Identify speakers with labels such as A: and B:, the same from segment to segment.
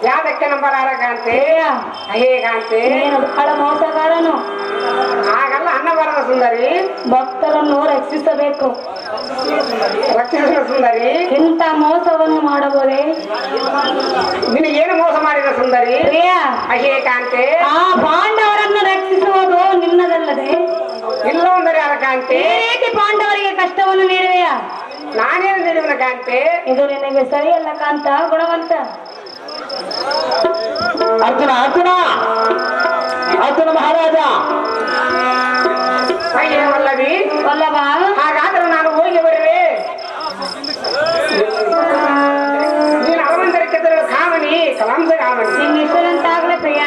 A: ಯಾದಕ್ಕೆ number ಕಾಂತೆ ಕಾಂತೆ
B: ಬಹಳ ಮೋಸಗಾರನು.
A: ಹಾಗಲ್ಲ ಅನ್ನ ಬರದ ಸುಂದರಿ,
B: ಭಕ್ತರನ್ನು ರಕ್ಷಿಸಬೇಕು.
A: ರಕ್ಷಿಸಿದ ಸುಂದರಿ,
B: ಇಂಥ ಮೋಸವನ್ನು ಮಾಡಬಹುದೇ?
A: ನಿನಗೇನು ಮೋಸ ಮಾಡಿದ ಸುಂದರಿ? ಅಹೇ ಕಾಂತೆ,
B: ಆ ಪಾಂಡವರನ್ನು ರಕ್ಷಿಸುವುದು ನಿನ್ನದಲ್ಲದೆ
A: ಇಲ್ಲ ಅಂದರೆ ಅಲ್ಲ ಕಾಂತೆ.
B: ಈ ರೀತಿ ಪಾಂಡವರಿಗೆ ಕಷ್ಟವನ್ನು ನೀಡುವೆಯಾ?
A: ನಾನೇನು ನೀಡುವನ ಕಾಂತೆ?
B: ಇದು ನಿನಗೆ ಸರಿಯಲ್ಲ ಕಾಂತ ಗುಣವಂತ.
C: ಅರ್ಜುನ ಅರ್ಜುನ ಅರ್ಜುನ ಮಹಾರಾಜ.
A: ಅಯ್ಯೇ ವಲ್ಲಭಿ,
B: ವಲ್ಲಭ,
A: ಹಾಗಾದ್ರೆ ನಾನು ಹೋಗಿ ಬರುವೆ. ನೀನು ಅರವಂತರಕ್ಕೆ ಕಾಮನಿ ಕಲಾಂಸ ಕಾಮನಿ.
B: ನಿನ್ನ ಹೆಸರಂತಾಗಲೇ ಪ್ರಿಯ.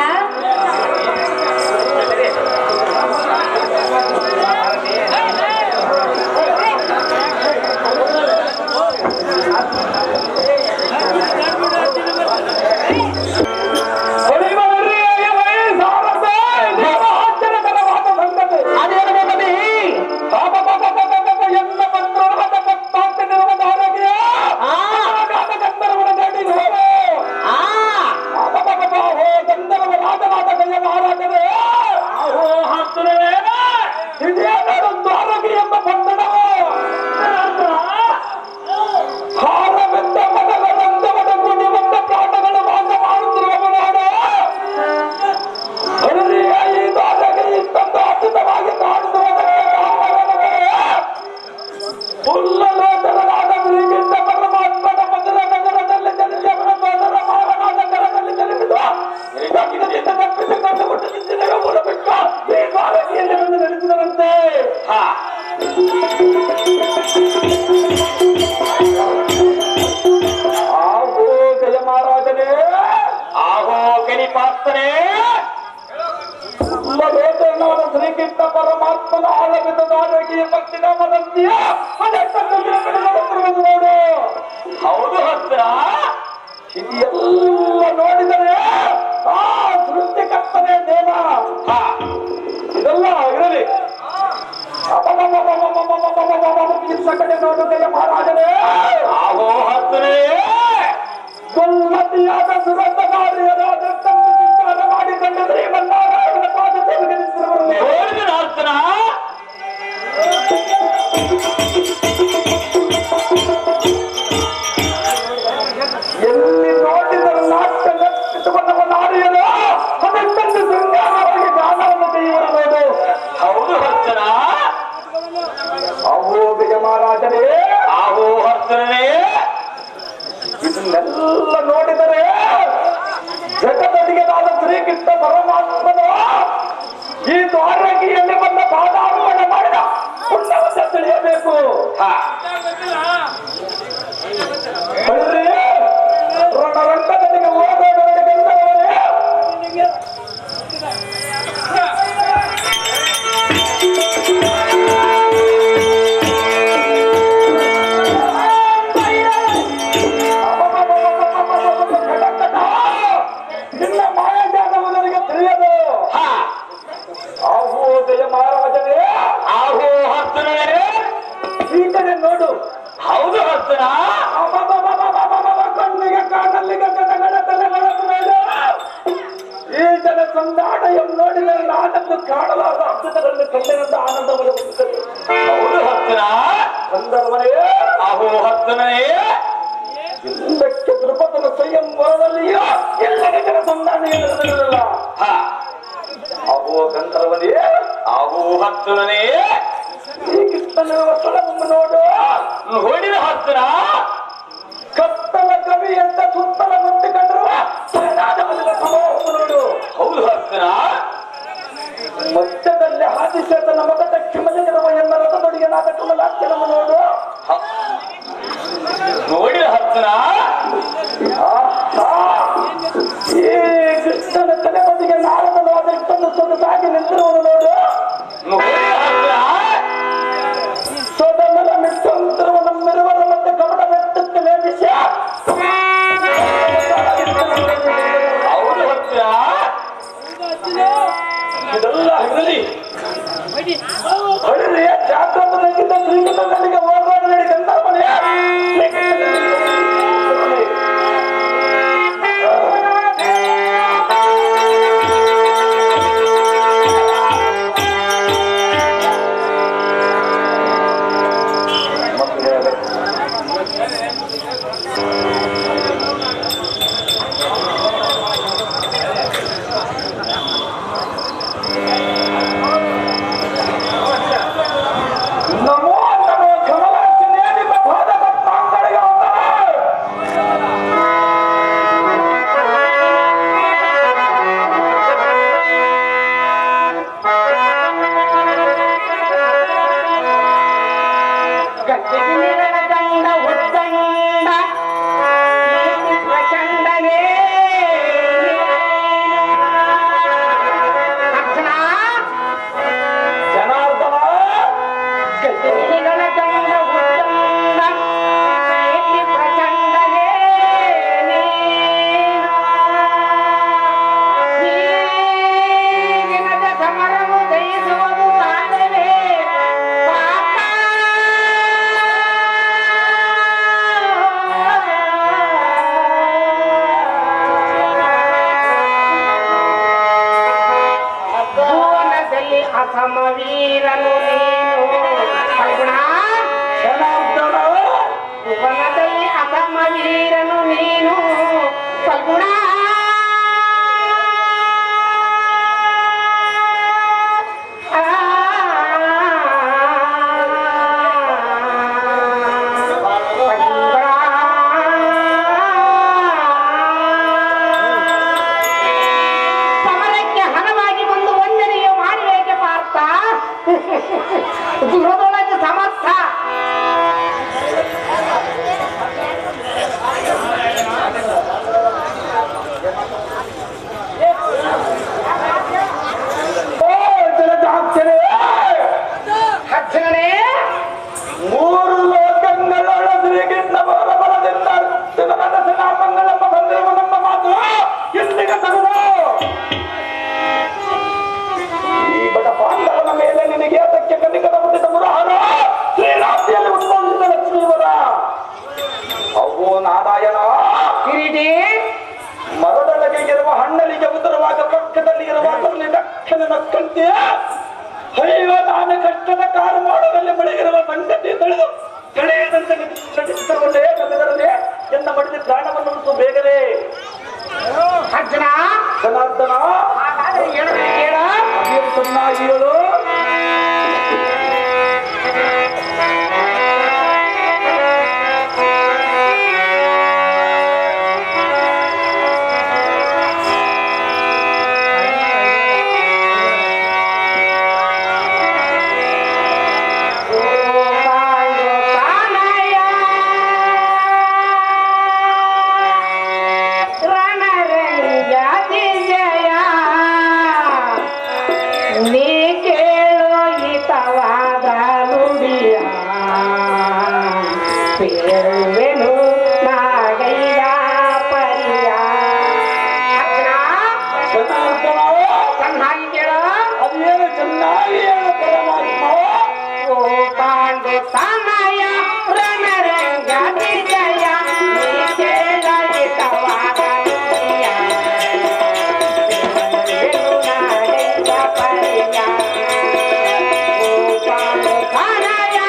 C: ಶ್ರೀಕೃಷ್ಣ ಪರಮಾತ್ಮನ ಆಳವಿದ ದಾರಕಿಯ ಪಕ್ಷಿನ ಮದಂತಿಯ ನೋಡು. ಹೌದು ಹತ್ರ ಇದೆಲ್ಲ ನೋಡಿದರೆ ಆ ಸೃಷ್ಟಿಕರ್ತನೇ ದೇವ. ಇದೆಲ್ಲ ಇರಲಿ. ಕಡೆ ನೋಡು ಕೈಯ ಮಹಾರಾಜನೇ. ಆಗೋ ಹತ್ತನೇ ಸುಲ್ಮತಿಯಾದ ದುರಂತಕಾರಿಯರಾದ ಮಾಡಿಕೊಂಡ ಶ್ರೀಮನ್ನಾರಾಯಣನ ಪಾದ ಸೇವೆಗೆ ಎಲ್ಲಿ ನೋಡಿದರೂ ನಾಟ್ಯ ನರ್ತಿಸಿಕೊಂಡವ ನಾರಿಯರು ಅದಕ್ಕೊಂದು ಶೃಂಗಾರವಾಗಿ ಗಾನವನ್ನು ಕೈಗೊಳ್ಳಬಹುದು. ಹೌದು ಹರ್ಚನ. ಅಹೋ ವಿಜಯ ಮಹಾರಾಜನೇ, ಆಹೋ ಹರ್ಚನೇ, ಇದನ್ನೆಲ್ಲ ನೋಡಿದರೆ ಜಗದೊಡೆಯನಾದ ಶ್ರೀಕೃಷ್ಣ ಪರಮಾತ್ಮನು ಈ ದ್ವಾರಕಿಯಲ್ಲಿ ಬಂದ ಪಾದಾರ್ಪಣೆ ಮಾಡಿದ ಪುಣ್ಯವನ್ನು ತಿಳಿಯಬೇಕು. ರಣರಂಗದಲ್ಲಿಗೆ ಹೋಗೋದವರಿಗೆ ಬಂದವರೇ ನಿನ್ನ ಮಾಯಾಜಾಲವನಿಗೆ ತಿಳಿಯದು. ಆಹೋ ಜಯ ಮಹಾರಾಜನೇ, ಆಹೋ ಹಸ್ತನೇ, ಈ ಕಡೆ ನೋಡು. ಹೌದು ಹಸ್ತನ. ಕಣ್ಣಿಗೆ ಕಾಣಲ್ಲಿಗೆ ಕನಗಡ ತಲೆಗಳನ್ನು ಮೇಲೆ ಈ ಜನ ಸಂದಾಟವನ್ನು ನೋಡಿದರೆ ನಾನನ್ನು ಕಾಣಲಾದ ಅದ್ಭುತಗಳನ್ನು ಕಂಡಿರುವಂತ ಆನಂದವನ್ನು ಹೊಂದುತ್ತದೆ. ಹೌದು ಹಸ್ತನ. ಸಂದರ್ಭನೇ, ಆಹೋ ಹಸ್ತನೇ, ಎಲ್ಲಕ್ಕೆ ದೃಪದನ ಸ್ವಯಂವರದಲ್ಲಿಯೋ ಎಲ್ಲರ ಜನ ಸಂದಾನೆಯಲ್ಲ. ಆಹೋ ಗಂಧರ್ವನೇ, ಆಹೋ ಹಸ್ತನೇ, ಶ್ರೀಕೃಷ್ಣನ ಸ್ಥಳವನ್ನು ನೋಡು. ನೋಡಿದ ಹಸ್ತರ ಕತ್ತಲ ಕವಿ ಅಂತ ಸುತ್ತಲ ಮುತ್ತಿಕೊಂಡ್ರು ನೋಡು. ಹೌದು ಹಸ್ತರ. ಮಧ್ಯದಲ್ಲಿ ಆದಿಶೇಷನ ಮಗದ ಕಿಮಲಿರುವ ಎನ್ನ ರಥದೊಡಿಗೆ ನಾಟಕದ ಲಾಕ್ಯನನ್ನು ನೋಡು. ನೋಡಿದ ಹಸ್ತರ ಈ ಕೃಷ್ಣನ ತಲೆ ಬದಿಗೆ ನಾರದವಾದ ಇಷ್ಟೊಂದು ಸೊಗಸಾಗಿ ನಿಂತಿರುವುದು ನೋಡು. ಸೋದರ ಮಿಟ್ಟಂತಿರುವ ನಮ್ಮಿರುವರ ಮತ್ತೆ ಗಮನ ವ್ಯಕ್ತಕ್ಕೆ ನೇಮಿಸಿ ಹೌದು ಹತ್ತಿರ ಇದೆಲ್ಲ ಇರಲಿ. ಜಾತಕದಲ್ಲಿ ಶ್ರೀಕೃಷ್ಣನಿಗೆ
A: ರಜನಿಗಳ ಗಂಡ ಉದ್ದಂಡ ನೀತಿ ಪ್ರಚಂಡನೇ ಅರ್ಜುನ
C: ಜನಾರ್ದನ
A: ರಜನಿಗಳ ಗಂಡ ಉದ್ದಂಡ ನೀತಿ ಪ್ರಚಂಡನೇ ನೀರಿನದ ಸಮರವು ಜಯಿಸುವುದು ಸಾಧ್ಯವೇ ಪಾಪ ಭುವನದಲ್ಲಿ ಅಸಮ ವೀರನು ನೀನು ಫಲ್ಗುಣ
C: ಜನಾರ್ದನ
A: ಭುವನದಲ್ಲಿ ಅಸಮ ವೀರನು ನೀನು ಫಲ್ಗುಣ ಸಮರಕ್ಕೆ ಹಣವಾಗಿ ಬಂದು ವಂದನೆಯು ಮಾಡಬೇಕೆ ಪಾರ್ಥ ದೂರದೊಳಗೆ ಸಮರ್ಥ
C: ಓ ಜಲಜಾಕ್ಷರೇ
A: ಅರ್ಜುನನೇ
C: ಮೂರು ಲೋಕಗಳೊಳಗಿನ್ನವರ ಬಲದಿಂದ ಅರ್ಜುನ ನನಸಿನ ಮಂಗಲಮ್ಮ ಬಂದಿರುವ ನಮ್ಮ ಮಾತು ಇಲ್ಲಿಗೆ ತಗದು ಈ ಬಡ ಪಾಂಡವನ ಮೇಲೆ ನಿನಗೆ ಅದಕ್ಕೆ ಕನಿಕದ ಮುಟ್ಟಿದ ಮುರಹರ ಶ್ರೀರಾತ್ರಿಯಲ್ಲಿ ಉದ್ಭವಿಸಿದ ಲಕ್ಷ್ಮೀವರ ಅವು ನಾರಾಯಣ
A: ಕಿರೀಟಿ
C: ಮರದೊಳಗೆ ಇರುವ ಹಣ್ಣಲಿಗೆ ಉತ್ತರವಾಗ ಪಕ್ಕದಲ್ಲಿ ಇರುವ ಅದರಲ್ಲಿ ದಕ್ಷಿಣ ನಕ್ಕಂತೆಯ ಅಯ್ಯೋ ನಾನು ಕಷ್ಟದ ಕಾರು ಮಾಡೋದಲ್ಲಿ ಬೆಳಗಿರುವ ಸಂಗತಿ ತಿಳಿದು ತಿಳಿಯದಂತೆ ನಟಿಸಿಕೊಂಡೇ ಕವಿದರದೆ ಎನ್ನ ಮಡಿದ ಪ್ರಾಣವನ್ನು ಉಳಿಸು ಬೇಗನೆ
A: ಅರ್ಜುನ
C: ಜನಾರ್ದನ
A: ಹಾಗಾದ್ರೆ ಹೇಳಬೇಕು ಕೇಳ
C: ಅದೇನು ಚೆನ್ನಾಗಿ ಹೇಳು
A: ರಣರಂಗಾದಿ ಜಯ ನೀ ಕೇಳೋ ಹಿತವಾದ ನುಡಿಯ ಪೇರುವೆನು ನಾಗೈದ ಪರಿಯ ಅರ್ಜುನ
C: ಜನಾರ್ದನ
A: ಚೆನ್ನಾಗಿ ಕೇಳೋ
C: ಅದೇನು ಚೆನ್ನಾಗಿ ಹೇಳು ಪರಮಾತ್ಮ
A: ಓ ಪಾಂಡು ತನಯ ರಣರಂಗಾದಿ ಜಯ ನೀ ಕೇಳೋ ಹಿತವಾದ ನುಡಿಯ ಪೇರುವೆನು ನಾಗೈದ ಪರಿಯ ಓ ಪಾಂಡು ತನಯ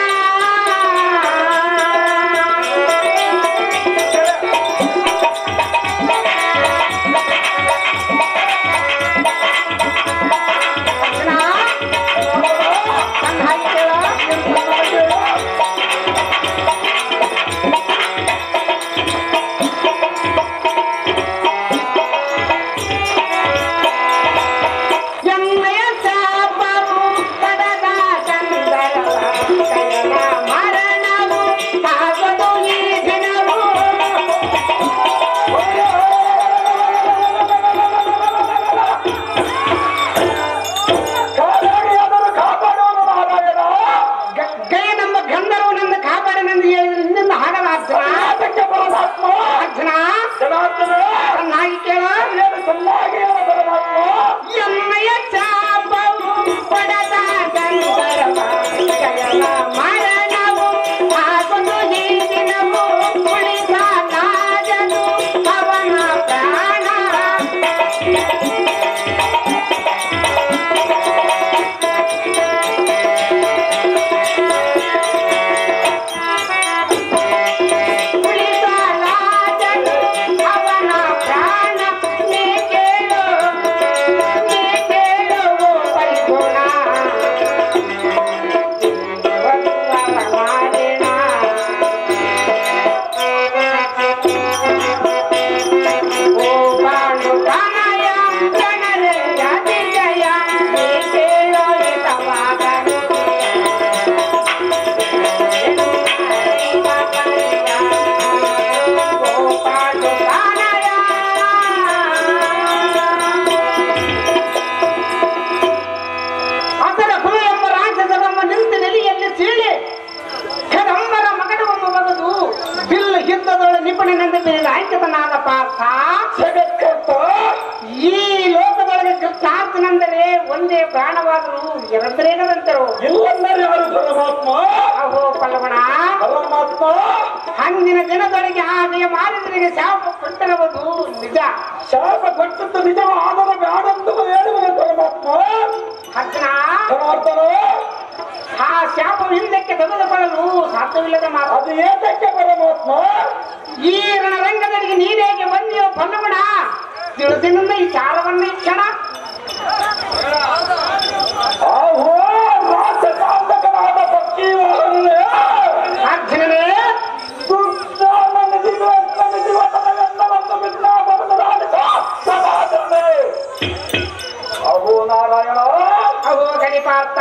A: ಪಾರ್ಥ
C: ಜಗತ್ಕರ್ತ
A: ಈ ಲೋಕದೊಳಗೆ ಕೃಷ್ಣಾರ್ಥನೆಂದರೆ ಒಂದೇ ಪ್ರಾಣವಾದರೂ ಎರಡರೇನದಂತರು
C: ಇಲ್ಲಂದರೆ ಯಾರು ಪರಮಾತ್ಮ
A: ಅಹೋ ಪಲ್ಲವಣ
C: ಪರಮಾತ್ಮ
A: ಅಂದಿನ ದಿನದೊಳಗೆ ಹಾಗೆ ಮಾಡಿದರಿಗೆ ಶಾಪ ಕೊಟ್ಟಿರುವುದು ನಿಜ.
C: ಶಾಪ ಕೊಟ್ಟದ್ದು ನಿಜವಾದರೆ ಬ್ಯಾಡಂದು ಹೇಳುವ ಪರಮಾತ್ಮ
A: ಅರ್ಜುನ
C: ಜನಾರ್ದನ
A: ಆ ಶಾಪ ಹಿಂದಕ್ಕೆ ತೆಗೆದುಕೊಳ್ಳಲು ಸಾಧ್ಯವಿಲ್ಲದ ಮಾತು.
C: ಅದು ಏತಕ್ಕೆ ಪರಮಾತ್ಮ
A: ಈ ರಣರಂಗದಲ್ಲಿಗೆ ನೀನೇಗೆ ಬಂದಿಯೋ ಪಲ್ಲವಣ ತಿಳಿದಿನ ಈ ಚಾರವನ್ನ ಈ ಕ್ಷಣ
C: ಆಹೋ ರಾಜಕಾಂತಕನಾದ ಪಕ್ಷಿ ವಾಹನನೇ
A: ಅರ್ಜುನನೇ
C: ಅಹೋ ನಾರಾಯಣ
A: ಅಹೋ ಗಣಿಪಾರ್ಥ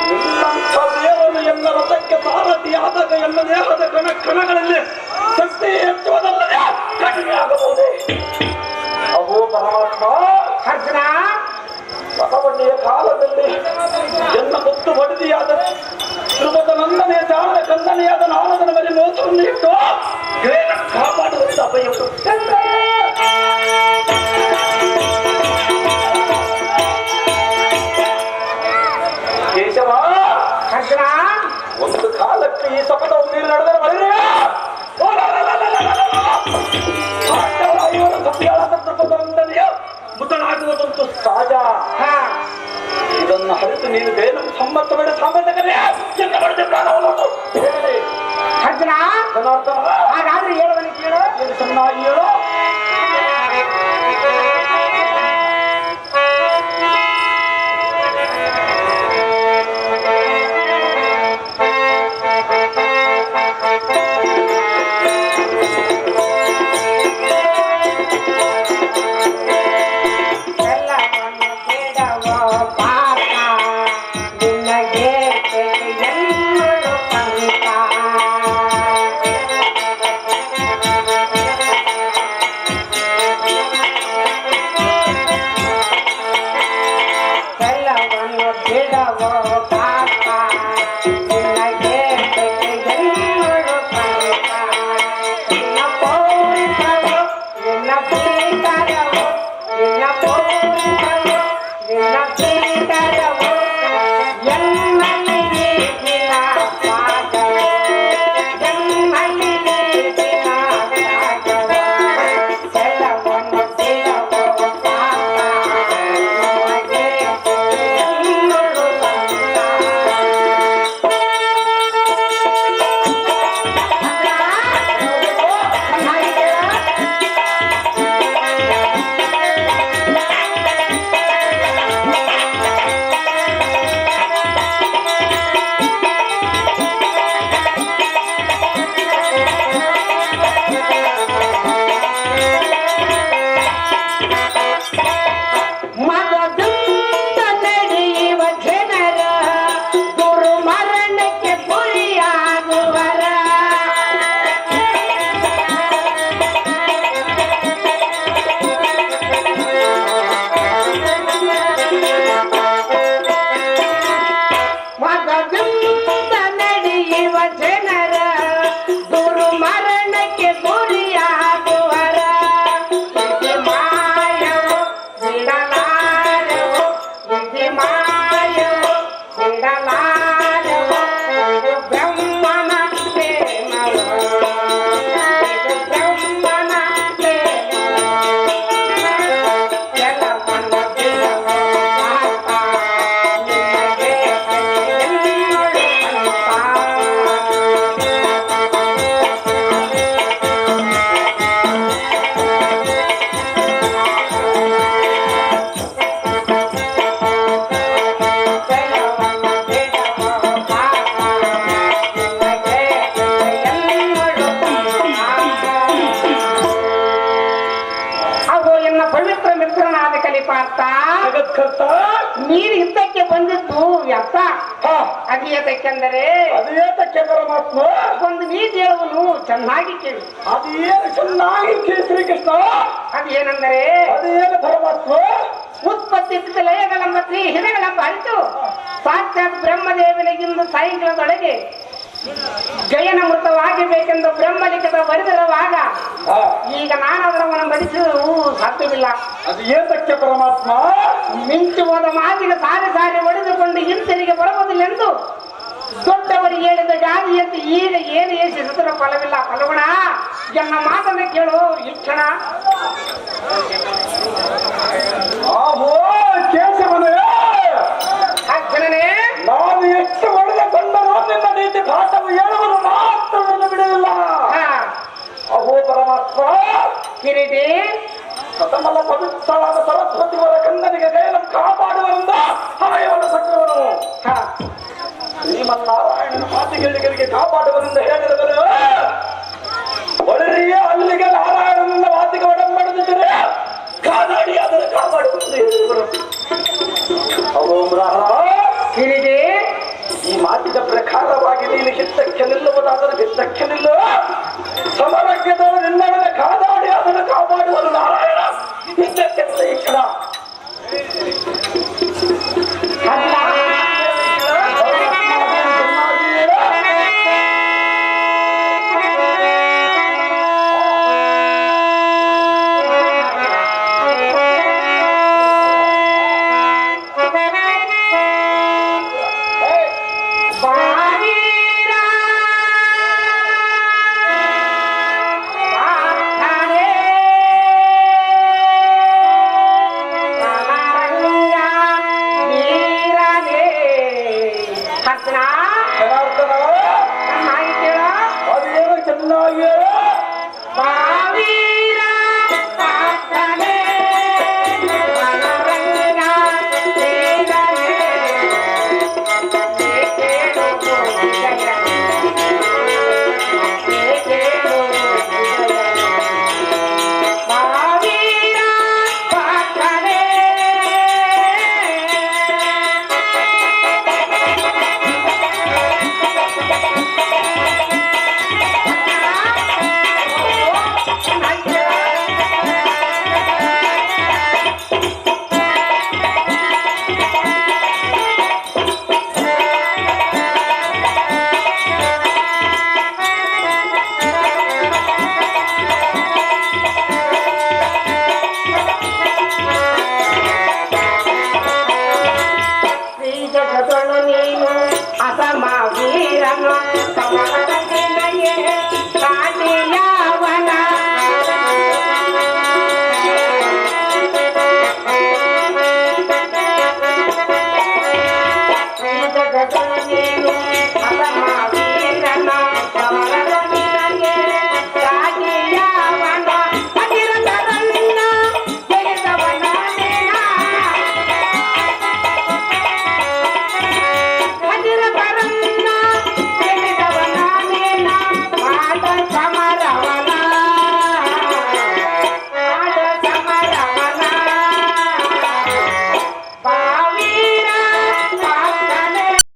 C: ನಿನ್ನಂಥ ದೇವರು ಎನ್ನ ರಥಕ್ಕೆ ಸಾರಥಿಯಾದಾಗ ಎನ್ನ ದೇಹದ ಕಣಗಳಲ್ಲಿ ಶಕ್ತಿ ಹೆಚ್ಚುವುದಲ್ಲದೆ ಕಡಿಮೆ ಆಗಬಹುದೇ? ಅಹೋ ಪರಮಾತ್ಮ
A: ಅರ್ಜುನ
C: ಬಸವಣ್ಣಿಯ ಕಾಲದಲ್ಲಿ ಎನ್ನ ಮುತ್ತು ಬಡಿದಿಯಾದ ಧ್ರುವದ ನಂದನೆಯ ಜಾಣದ ಕಂದನೆಯಾದ ನಾನದನ ಮೇಲೆ ಮೋಸವನ್ನು ಇಟ್ಟು ಏನ ಕಾಪಾಡುವಂತ ಅಭಯವು ಕೇಶವ
A: ಅರ್ಜುನ
C: ಒಂದು ಕಾಲಕ್ಕೆ ಈ ಸಪದ ನೀರು ನಡೆದರೆ ಮಳೆ ಮುತ್ತಲಾಗುವುದಂತೂ ಸಹಜ.
A: ಹಾ
C: ಇದನ್ನು ಹರಿತು ನೀನು ಬೇರೆ ಸಮ್ಮತ ಬೇಡ ಸಾಮಾನ್ಯಕರೇ
A: ಅರ್ಜುನ ಹಾಗಾದ್ರೆ ಹೇಳುವನಿ ಕೇಳು.
C: ಚೆನ್ನಾಗಿ ಹೇಳು.
A: ಎಲ್ಲವನ್ನು ಬೇಡವೋ ಪಾಪ ನಿನಗೆ ಎಲ್ಲರೂ ಪಂಥ. ಎಲ್ಲವನ್ನು ಬಿಡವೋ ಪಾಪ ನಿನಗೆ ಎಲ್ಲರೂ ಪಂಥ. ನಿನ್ನ ಪೌರಿಸಲು ನಿನ್ನ ಪೀತರವು ನಿನ್ನ ಪೌರಿಸಲು ನಿನ್ನ ಪೀತರವು ಎನ್ನಲ್ಲಿ ನೀತಿನ ಪಾದವು ಎನ್ನಲ್ಲಿ ನೀತಿನ ಪಾದವು ಎಲ್ಲವನ್ನು ಬಿಡವೋ ಪಾಪ ನಿನಗೆ ಎಲ್ಲರೂ ಪಂಥ. ಮಗದಿಂದ ನಡೆಯುವ ಜನರ ದುರ್ಮರಣಕ್ಕೆ ಗುರಿಯಾಗುವರ ಮಗದಿಂದ ನಡೆಯುವ ಜನರ ದುರ್ಮರಣಕ್ಕೆ ಗುರಿಯಾಗುವರ ಇದು ಮಾಯವು ಬಿಡಲಾರವು ಇದು ಮಾಯವು ಬಿಡಲಾರವು ಇದು ಬ್ರಹ್ಮನ ಪ್ರೇಮವು ಇದು ಬ್ರಹ್ಮನ ಪ್ರೇಮವು ಎಲ್ಲವನ್ನು ಬಿಡವೋ ಪಾಪ ನಿನಗೆ ಎಲ್ಲರೂ ಎಲ್ಲವನ್ನು ಬಿಡವೋ ಪಾಪ ನಿನಗೆ ಎಲ್ಲರೂ ಹಾಗೂ ಎನ್ನ ಪವಿತ್ರ ಮಿತ್ರನಾದ ಕಲಿಪಾರ್ಥ
C: ಜಗತ್ಕರ್ತ
A: ನೀರು ಯುದ್ಧಕ್ಕೆ ಬಂದಿದ್ದು ವ್ಯರ್ಥ.
C: ಹಾ
A: ಅದು ಏತಕ್ಕೆಂದರೆ
C: ಅದು ಏತಕ್ಕೆ ಪರಮಾತ್ಮ
A: ಒಂದು ನೀತಿ ಹೇಳುವನು ಚೆನ್ನಾಗಿ ಕೇಳಿ.
C: ಅದು ಏನು ಚೆನ್ನಾಗಿ ಕೇಸರಿ ಕೃಷ್ಣ
A: ಅದು ಏನೆಂದರೆ
C: ಅದು ಏನು ಪರಮಾತ್ಮ
A: ಉತ್ಪತ್ತಿ ಸ್ಥಿತಿ ಲಯಗಳೆಂಬ ತ್ರಿ ಹಿರಗಳೆಂಬ ಅರಿತು ಸಾಕ್ಷಾತ್ ಬ್ರಹ್ಮದೇವನಿಗಿಂದು ಸಾಯಂಕಾಲದೊಳಗೆ ಜಯನ ಮೃತವಾಗಬೇಕೆಂದು ಬ್ರಹ್ಮಲಿಖಿತ ಬರೆದಿರುವಾಗ
C: ಹಾ,
A: ಈಗ ನಾನು ಅದರವನ್ನ ಬಡಿಸಲು ಸಾಧ್ಯವಿಲ್ಲ.
C: ಅದು ಏತಕ್ಕೆ ಪರಮಾತ್ಮ?
A: ಮಿಂಚು ಹೋದ ಮಾತಿಗೆ ಸಾರಿ ಸಾರಿ ಹೊಡೆದುಕೊಂಡು ಹಿಂತಿರುಗಿ ಬರುವುದಿಲ್ಲೆಂದು ದೊಡ್ಡವರಿಗೆ ಹೇಳಿದ ಗಾದಿಯಂತೆ ಈಗ ಏನು ಏಸಿಸಿದರೂ ಫಲವಿಲ್ಲ. ಫಲಗುಣ ಎನ್ನ ಮಾತನ್ನು ಕೇಳು ಈ ಕ್ಷಣ.
C: ಆಹೋ ಕೇಶವನೇ,
A: ಆ ಕ್ಷಣನೇ
C: ನಾನು ಎಷ್ಟು ಹೊಡೆದುಕೊಂಡರೂ ನಿನ್ನ ನೀತಿ ಪಾಠವು ಹೇಳುವುದು ಮಾತ್ರ ಬಿಡುವುದಿಲ್ಲ. ಅಹೋ ಪರಮಾತ್ಮ,
A: ಕಿರೀಟಿ
C: ಪ್ರಥಮಲ್ಲ ಪವಿತ್ರವಾದ ಸರಸ್ವತಿಯವರ ಕಂದನಿಗೆ ದಯನ ಕಾಪಾಡುವರಿಂದ ಹರೆಯವನ ಸಕ್ರವನು ಶ್ರೀಮನ್ನಾರಾಯಣನ ಮಾತಿಗೆಳಿಗರಿಗೆ ಕಾಪಾಡುವರಿಂದ